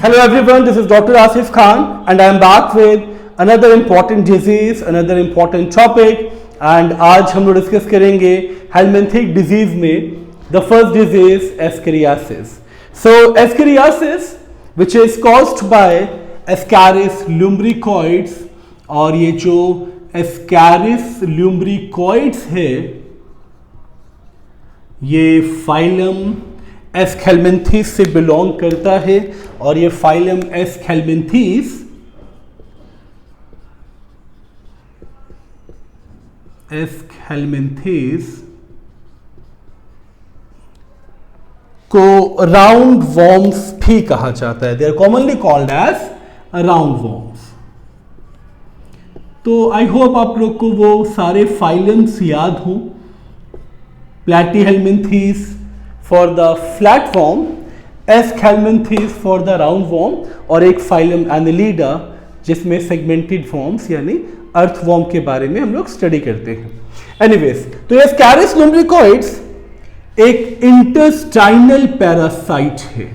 Hello everyone, this is Dr. Asif Khan and I am back with another important disease, another important topic and आज हम लोग discuss करेंगे helminthic disease में the first disease Escherichiasis. So Escherichiasis which is caused by Ascaris lumbricoids और ये जो Ascaris lumbricoids है ये फाइलम एस्केलमेंथीस से बिलोंग करता है और ये फाइलम एस्केलमेंथीस को राउंड वॉर्म्स भी कहा जाता है. They are commonly called as round worms. तो आई होप आप लोग को वो सारे फाइलम्स याद हों. प्लैटीहेलमिंथीस for the flatworm, Escherichiasis for the roundworm और एक फाइलम Annelida जिसमें सेगमेंटेड फॉर्म्स यानी अर्थवॉर्म के बारे में हम लोग स्टडी करते हैं. एनीवेज, तो ये Ascaris lumbricoids एक इंटेस्टाइनल पैरासाइट है.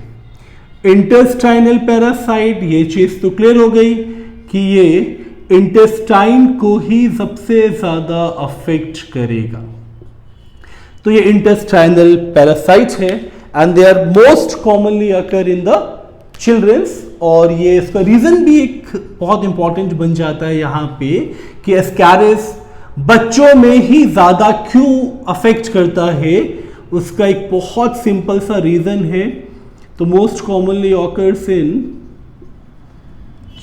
इंटेस्टाइनल पैरासाइट, ये चीज तो क्लियर हो गई कि ये इंटेस्टाइन को ही सबसे ज्यादा अफेक्ट करेगा. तो ये इंटेस्टाइनल पैरासाइट है and they are most commonly occur in the childrens. और ये इसका रीजन भी एक बहुत इंपॉर्टेंट बन जाता है यहाँ पे कि एस्कैरिस बच्चों में ही ज्यादा क्यों अफेक्ट करता है. उसका एक बहुत सिंपल सा रीजन है. तो most commonly occurs in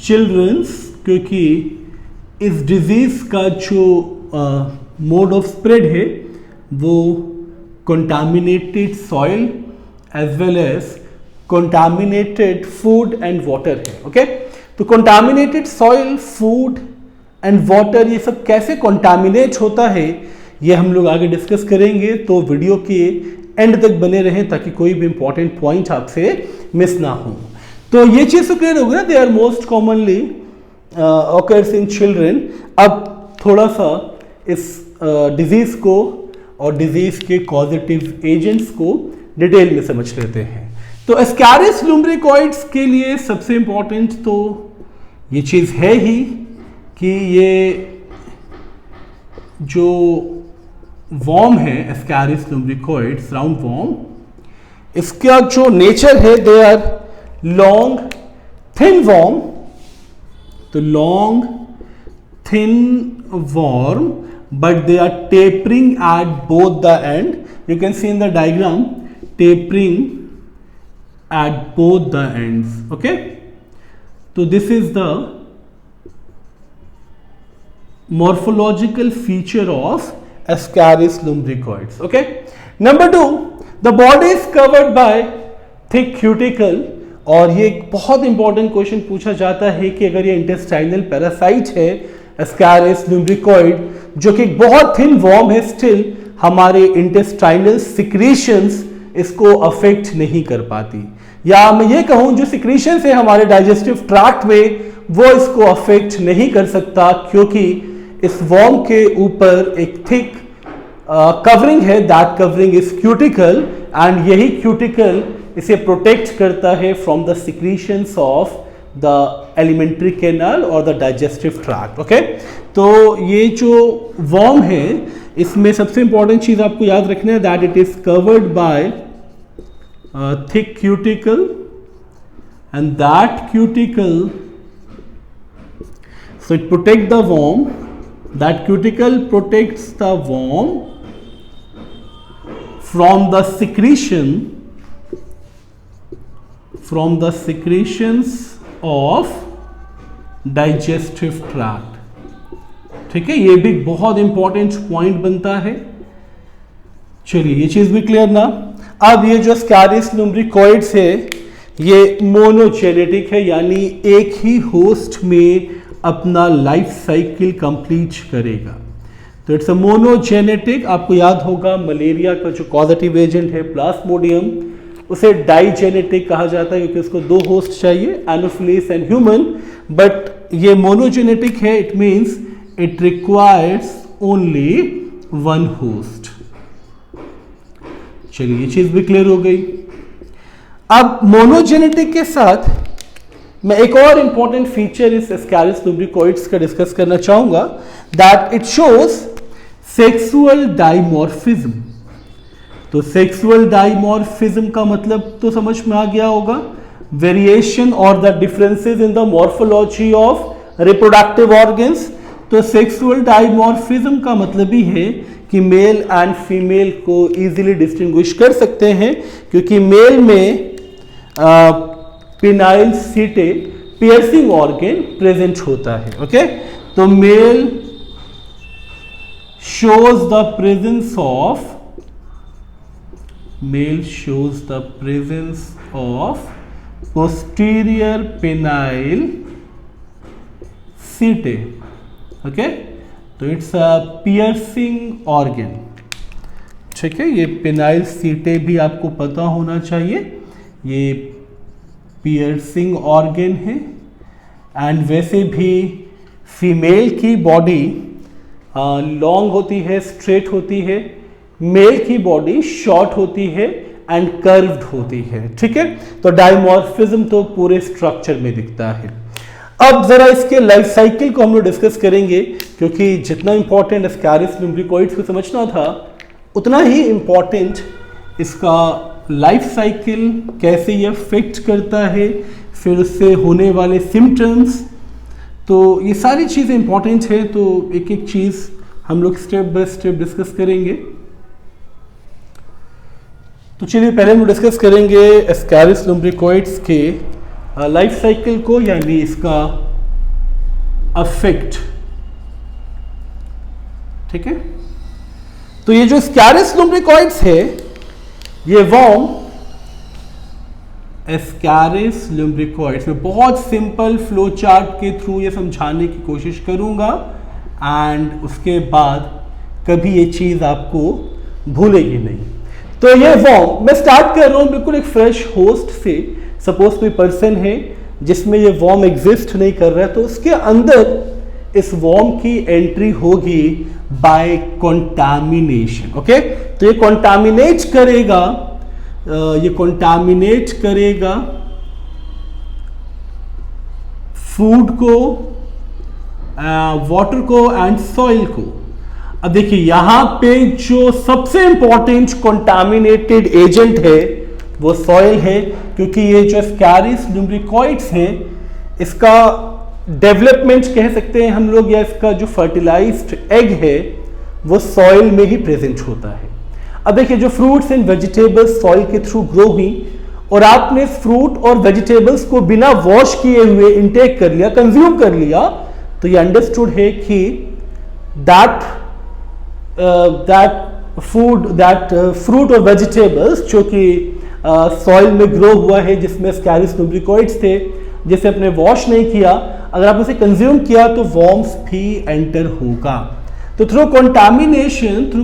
childrens क्योंकि इस डिजीज का जो मोड ऑफ स्प्रेड है वो contaminated soil as well as contaminated food and water है. ओके, तो contaminated soil, food and water ये सब कैसे contaminate होता है ये हम लोग आगे डिस्कस करेंगे. तो वीडियो के एंड तक बने रहें ताकि कोई भी इंपॉर्टेंट पॉइंट आपसे मिस ना हो. तो ये चीज़ तो क्लियर हो गया. They are most commonly occurs in children. अब थोड़ा सा इस डिजीज को और डिजीज के कॉजेटिव एजेंट्स को डिटेल में समझ लेते हैं. तो एस्कैरिस लुम्ब्रिकॉइड्स के लिए सबसे इंपॉर्टेंट तो ये चीज़ है ही कि ये जो वॉर्म है एस्कैरिस लुम्ब्रिकॉइड्स, राउंड वॉर्म, इसका जो नेचर है they are long thin worm. तो long thin worm but they are tapering at both the end. You can see in the diagram tapering at both the ends. Okay, so this is the morphological feature of Ascaris lumbricoids. Okay, number 2, the body is covered by thick cuticle. और ये एक बहुत important question पूछा जाता है कि अगर ये इंटेस्टाइनल पैरासाइट है एस्कैरिस लुम्ब्रिकॉइड जो कि बहुत थिन वॉर्म है, स्टिल हमारे इंटेस्टाइनल सिक्रीशंस इसको अफेक्ट नहीं कर पाती. या मैं ये कहूँ जो सिक्रीशंस है हमारे डाइजेस्टिव ट्रैक्ट में वो इसको अफेक्ट नहीं कर सकता क्योंकि इस वॉर्म के ऊपर एक थिक कवरिंग है. That covering is cuticle and यही क्यूटिकल इसे प्रोटेक्ट करता है from the secretions of the alimentary canal और द डाइजेस्टिव ट्रैक्ट. ओके, तो ये जो वॉर्म है इसमें सबसे इंपॉर्टेंट चीज आपको याद रखना है that it is covered by thick cuticle and that cuticle, so it protect the worm. That cuticle protects the worm from the secretions of digestive tract. ठीक है, ये भी बहुत इंपॉर्टेंट पॉइंट बनता है. चलिए ये चीज भी क्लियर ना. अब ये जो एस्कैरिस लुम्ब्रिकॉइड्स है ये मोनोजेनेटिक है यानी एक ही होस्ट में अपना लाइफ साइकिल कंप्लीट करेगा. तो इट्स अ मोनोजेनेटिक. आपको याद होगा मलेरिया का जो कॉजेटिव एजेंट है प्लाज्मोडियम, उसे डाइजेनेटिक कहा जाता है क्योंकि उसको 2 होस्ट चाहिए, एनोफिलिस एंड ह्यूमन. बट ये मोनोजेनेटिक है. It means it requires only one host. चलिए ये चीज भी क्लियर हो गई. अब मोनोजेनेटिक के साथ मैं एक और इंपॉर्टेंट फीचर इस एस्कैरिस लुम्ब्रिकोइड्स का डिस्कस करना चाहूंगा, that it shows sexual dimorphism. तो सेक्सुअल डाइमॉर्फिज्म का मतलब तो समझ में आ गया होगा, वेरिएशन और the differences in the morphology of reproductive organs. तो सेक्सुअल डाइमॉर्फिज्म का मतलब ही है कि मेल एंड फीमेल को इजीली डिस्टिंग्विश कर सकते हैं, क्योंकि मेल में पिनाइल सीटे पियर्सिंग ऑर्गन प्रेजेंट होता है। ओके, तो male shows the presence of posterior penile setae. Okay, तो इट्स अ पियर्सिंग ऑर्गन। ठीक है, ये पिनाइल सीटे भी आपको पता होना चाहिए, ये पियर्सिंग ऑर्गन है। एंड वैसे भी फीमेल की बॉडी लॉन्ग होती है, स्ट्रेट होती है, मेल की बॉडी शॉर्ट होती है एंड कर्व्ड होती है। ठीक है, तो डाइमॉर्फिज्म तो पूरे स्ट्रक्चर में दिखता है। अब जरा इसके लाइफ साइकिल को हम लोग डिस्कस करेंगे, क्योंकि जितना इंपॉर्टेंट एस्कैरिस लुम्ब्रिकोइड्स को समझना था, उतना ही इंपॉर्टेंट इसका लाइफ साइकिल, कैसे ये अफेक्ट करता है, फिर उससे होने वाले सिम्टम्स। तो ये सारी चीज़ें इंपॉर्टेंट है, तो एक एक चीज़ हम लोग स्टेप बाय स्टेप डिस्कस करेंगे। तो चलिए पहले हम डिस्कस करेंगे एस्कैरिस लुम्ब्रिकोइड्स के लाइफ साइकिल को, यानी इसका अफेक्ट। ठीक है, तो ये जो एस्कैरिस लुम्ब्रिकोइड्स है, ये वर्म एस्कैरिस लुम्ब्रिकोइड्स में बहुत सिंपल फ्लो चार्ट के थ्रू ये समझाने की कोशिश करूंगा, एंड उसके बाद कभी ये चीज आपको भूलेगी नहीं। तो ये वर्म मैं स्टार्ट कर रहा हूं बिल्कुल एक फ्रेश होस्ट से। सपोज कोई पर्सन है जिसमें ये वर्म एग्जिस्ट नहीं कर रहा है, तो उसके अंदर इस वर्म की एंट्री होगी बाय कंटामिनेशन। ओके, तो ये कंटामिनेट करेगा फूड को, वाटर को एंड सॉइल को। अब देखिए यहां पे जो सबसे इंपॉर्टेंट कंटामिनेटेड एजेंट है वो सॉइल है, क्योंकि ये जो एस्कैरिस लुम्ब्रिकोइड्स है, इसका डेवलपमेंट कह सकते हैं हम लोग, या इसका जो फर्टिलाइज्ड एग है वो सॉइल में ही प्रेजेंट होता है। अब देखिए जो फ्रूट्स एंड वेजिटेबल्स सॉइल के थ्रू ग्रो हुई, और आपने फ्रूट और वेजिटेबल्स को बिना वॉश किए हुए इंटेक कर लिया, कंज्यूम कर लिया, तो ये अंडरस्टूड है कि दैट फ्रूट और वेजिटेबल्स जो कि सॉइल में ग्रो हुआ है, जिसमें एस्कैरिस लुम्ब्रिकोइड्स थे, जिसे आपने वॉश नहीं किया, अगर आपने उसे कंज्यूम किया तो वर्म्स भी एंटर होगा। तो थ्रू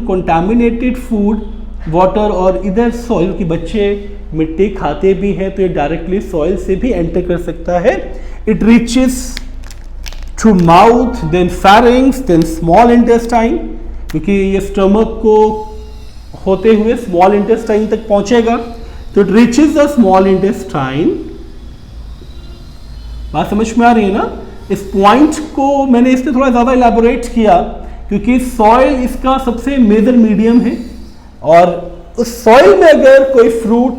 कंटामिनेटेड फूड, वाटर और इधर सॉइल, की बच्चे मिट्टी खाते भी हैं, तो ये डायरेक्टली सॉइल से भी एंटर कर सकता है। It reaches through mouth, then pharynx, then small intestine, क्योंकि ये स्टमक को होते हुए स्मॉल इंटेस्टाइन तक पहुंचेगा। तो it reaches the small intestine. बात समझ में आ रही है ना? इस पॉइंट को मैंने इससे थोड़ा ज्यादा इलैबोरेट किया, क्योंकि सॉइल इसका सबसे मेजर मीडियम है, और उस सॉइल में अगर कोई फ्रूट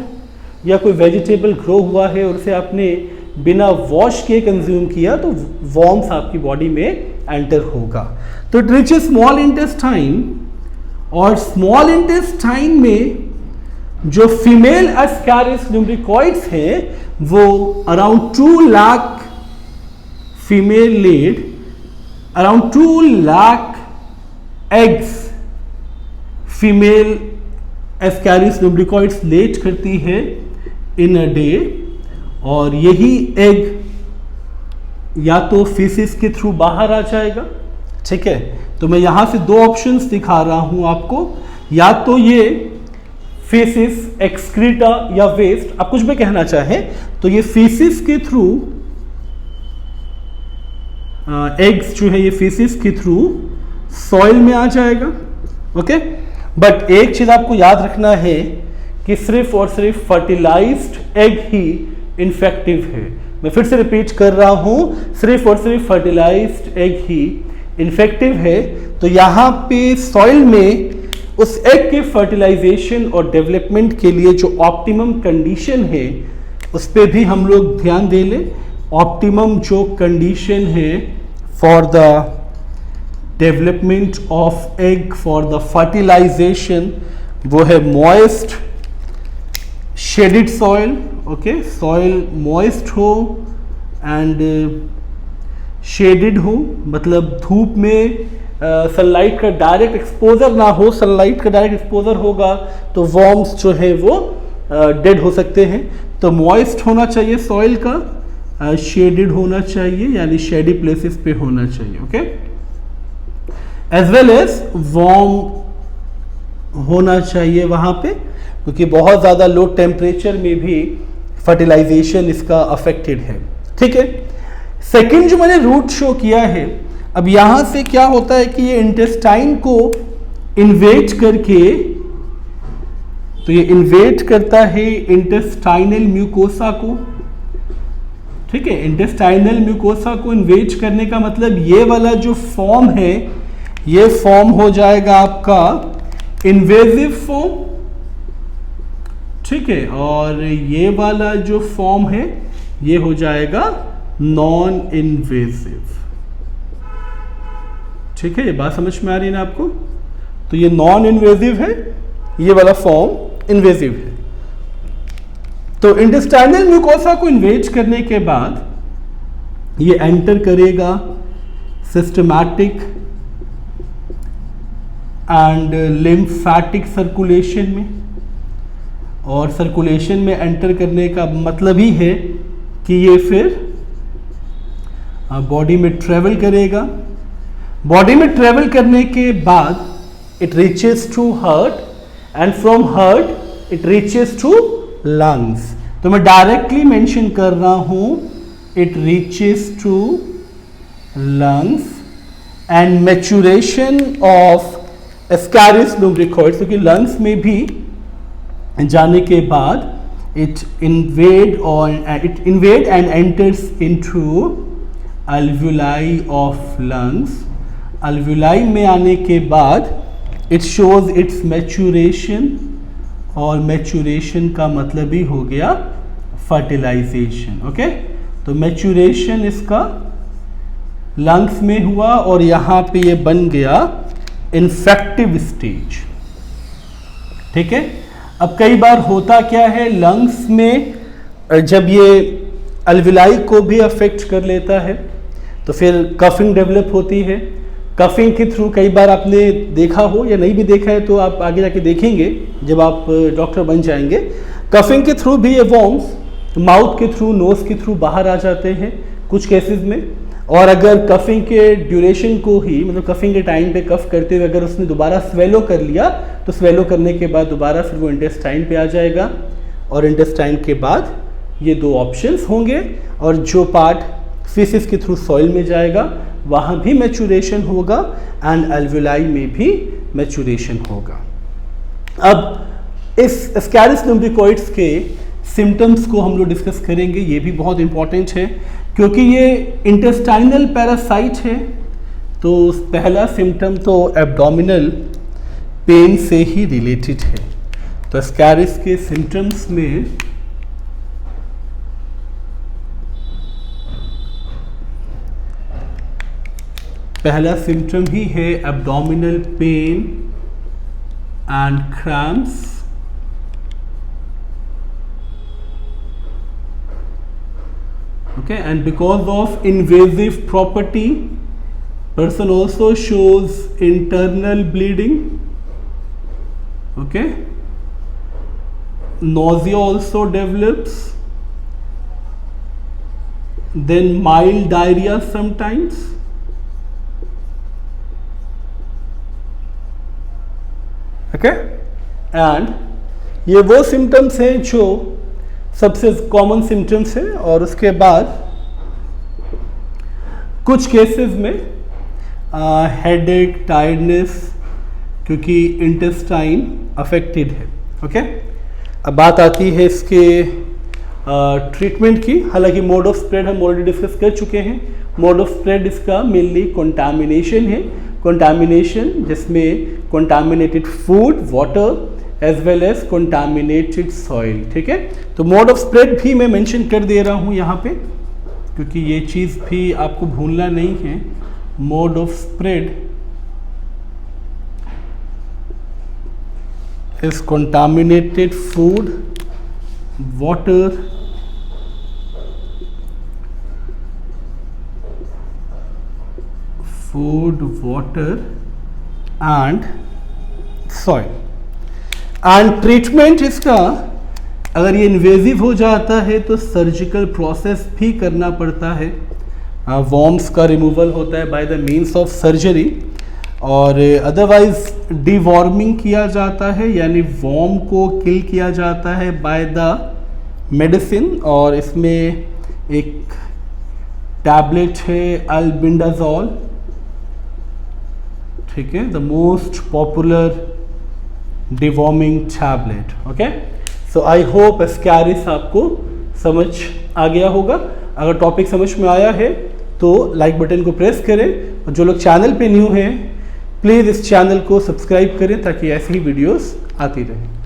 या कोई वेजिटेबल ग्रो हुआ है और उसे आपने बिना वॉश किए कंज्यूम किया, तो वर्म्स आपकी बॉडी में एंटर होगा। तो इट रीचेस स्मॉल इंटेस्टाइन, और स्मॉल इंटेस्टाइन में जो फीमेल एस्कैरिस लुम्ब्रिकोइड्स है वो around 2 lakh female laid around 2 lakh eggs female Ascaris lumbricoides lay करती है इन अ डे, और यही एग या तो फीसिस के थ्रू बाहर आ जाएगा। ठीक है, तो मैं यहां से 2 ऑप्शंस दिखा रहा हूं आपको, या तो ये फीसिस, एक्सक्रीटा या वेस्ट, आप कुछ भी कहना चाहें, तो ये फीसिस के थ्रू एग्स जो है ये फीसिस के थ्रू सॉइल में आ जाएगा। ओके, बट एक चीज आपको याद रखना है कि सिर्फ और सिर्फ फर्टिलाइज्ड एग ही इन्फेक्टिव है, मैं फिर से रिपीट कर रहा हूं, सिर्फ और सिर्फ फर्टिलाइज्ड एग ही इन्फेक्टिव है। तो यहाँ पे सॉइल में उस एग के फर्टिलाइजेशन और डेवलपमेंट के लिए जो ऑप्टिमम कंडीशन है उस पर भी हम लोग ध्यान दे लें। ऑप्टिमम जो कंडीशन है for the development of egg for the fertilization वो है moist shaded soil. Okay, soil moist हो एंड शेडिड हो, मतलब धूप में सनलाइट का डायरेक्ट एक्सपोजर ना हो। सनलाइट का डायरेक्ट एक्सपोजर होगा तो वॉर्म्स जो है वो डेड हो सकते हैं। तो मॉइस्ट होना चाहिए सॉइल का, शेडेड होना चाहिए यानी शेडी प्लेसेस पे होना चाहिए। Okay, as well as warm होना चाहिए वहाँ पे, क्योंकि बहुत ज़्यादा लो टेम्परेचर में भी फर्टिलाइजेशन इसका अफेक्टेड है। ठीक है, सेकंड जो मैंने रूट शो किया है, अब यहाँ से क्या होता है कि ये इंटेस्टाइन को इन्वेट करके, तो ये इन्वेट करता है इंटेस्टाइनल म्यूकोसा को। ठीक है, इंटेस्टाइनल म्यूकोसा को इन्वेट करने का मतलब ये वाला जो फॉर्म है ये फॉर्म हो जाएगा आपका इन्वेजिव फॉर्म। ठीक है, और ये वाला जो फॉर्म है ये हो जाएगा नॉन इन्वेजिव। ठीक है, ये बात समझ में आ रही है ना आपको? तो ये नॉन इन्वेजिव है, ये वाला फॉर्म इन्वेजिव है। तो इंटेस्टाइनल म्यूकोसा को इन्वेट करने के बाद ये एंटर करेगा सिस्टमैटिक एंड लिम्फैटिक सर्कुलेशन में, और सर्कुलेशन में एंटर करने का मतलब ही है कि ये फिर बॉडी में ट्रेवल करेगा। बॉडी में ट्रेवल करने के बाद it reaches to heart and from heart it reaches to lungs. तो मैं डायरेक्टली मेंशन कर रहा हूं it reaches to lungs and maturation of Ascaris lumbricoides, क्योंकि लंग्स में भी जाने के बाद it invade and enters into alveoli of lungs. Alveoli में आने के बाद इट शोज इट्स मैच्योरेशन, और मैच्योरेशन का मतलब ही हो गया फर्टिलाइजेशन। ओके, तो मैच्योरेशन इसका लंग्स में हुआ और यहाँ पे ये बन गया इन्फेक्टिव स्टेज। ठीक है, अब कई बार होता क्या है, लंग्स में जब ये अल्वुलाई को भी अफेक्ट कर लेता है तो फिर कफिंग डेवलप होती है। कफिंग के थ्रू कई बार आपने देखा हो या नहीं भी देखा है तो आप आगे जाके देखेंगे जब आप डॉक्टर बन जाएंगे। कफिंग के थ्रू भी ये वॉर्म्स माउथ के थ्रू, नोज के थ्रू बाहर आ जाते हैं कुछ केसेस में। और अगर कफिंग के ड्यूरेशन को ही, मतलब कफिंग के टाइम पे कफ करते हुए अगर उसने दोबारा स्वेलो कर लिया तो स्वेलो करने के बाद दोबारा फिर वो इंटेस्टाइन पे आ जाएगा, और इंटेस्टाइन के बाद ये दो ऑप्शंस होंगे, और जो पार्ट फीसिस के थ्रू सॉइल में जाएगा वहाँ भी मैच्योरेशन होगा एंड अल्वुलाई में भी मैच्योरेशन होगा। अब इस एस्कैरिस लुम्ब्रिकॉइड्स के सिम्टम्स को हम लोग डिस्कस करेंगे, ये भी बहुत इंपॉर्टेंट है क्योंकि ये इंटेस्टाइनल पैरासाइट है। तो पहला सिम्टम तो एब्डोमिनल पेन से ही रिलेटेड है। तो एस्कैरिस के सिम्टम्स में पहला सिम्टम ही है abdominal pain and cramps. Okay, and because of invasive property, person also shows internal bleeding. Okay, nausea also develops, then mild diarrhea sometimes. Okay, and ये वो symptoms हैं जो सबसे कॉमन सिम्टम्स है। और उसके बाद कुछ केसेस में हेडेक, टायर्डनेस, क्योंकि इंटेस्टाइन अफेक्टेड है। ओके, अब बात आती है इसके ट्रीटमेंट की। हालांकि मोड ऑफ स्प्रेड हम ऑलरेडी डिस्कस कर चुके हैं। मोड ऑफ स्प्रेड इसका मेनली कंटामिनेशन है, कंटामिनेशन जिसमें contaminated food, water as well as contaminated soil. ठीक है, तो मोड ऑफ स्प्रेड भी मैं मेंशन कर दे रहा हूं यहाँ पे, क्योंकि ये चीज़ भी आपको भूलना नहीं है। Mode of spread is contaminated food, water, and soil। And treatment इसका, अगर ये इन्वेजिव हो जाता है तो सर्जिकल प्रोसेस भी करना पड़ता है। वॉर्म्स का रिमूवल होता है by the means of surgery, और अदरवाइज डिवॉर्मिंग किया जाता है, यानी वॉर्म को किल किया जाता है बाय द मेडिसिन। और इसमें एक टैबलेट है अल्बेंडाजोल, ठीक है, the most popular deworming tablet. Okay, so I hope Ascaris आपको समझ आ गया होगा। अगर टॉपिक समझ में आया है तो लाइक बटन को प्रेस करें, और जो लोग चैनल पे न्यू हैं प्लीज़ इस चैनल को सब्सक्राइब करें ताकि ऐसी ही वीडियोस आती रहें।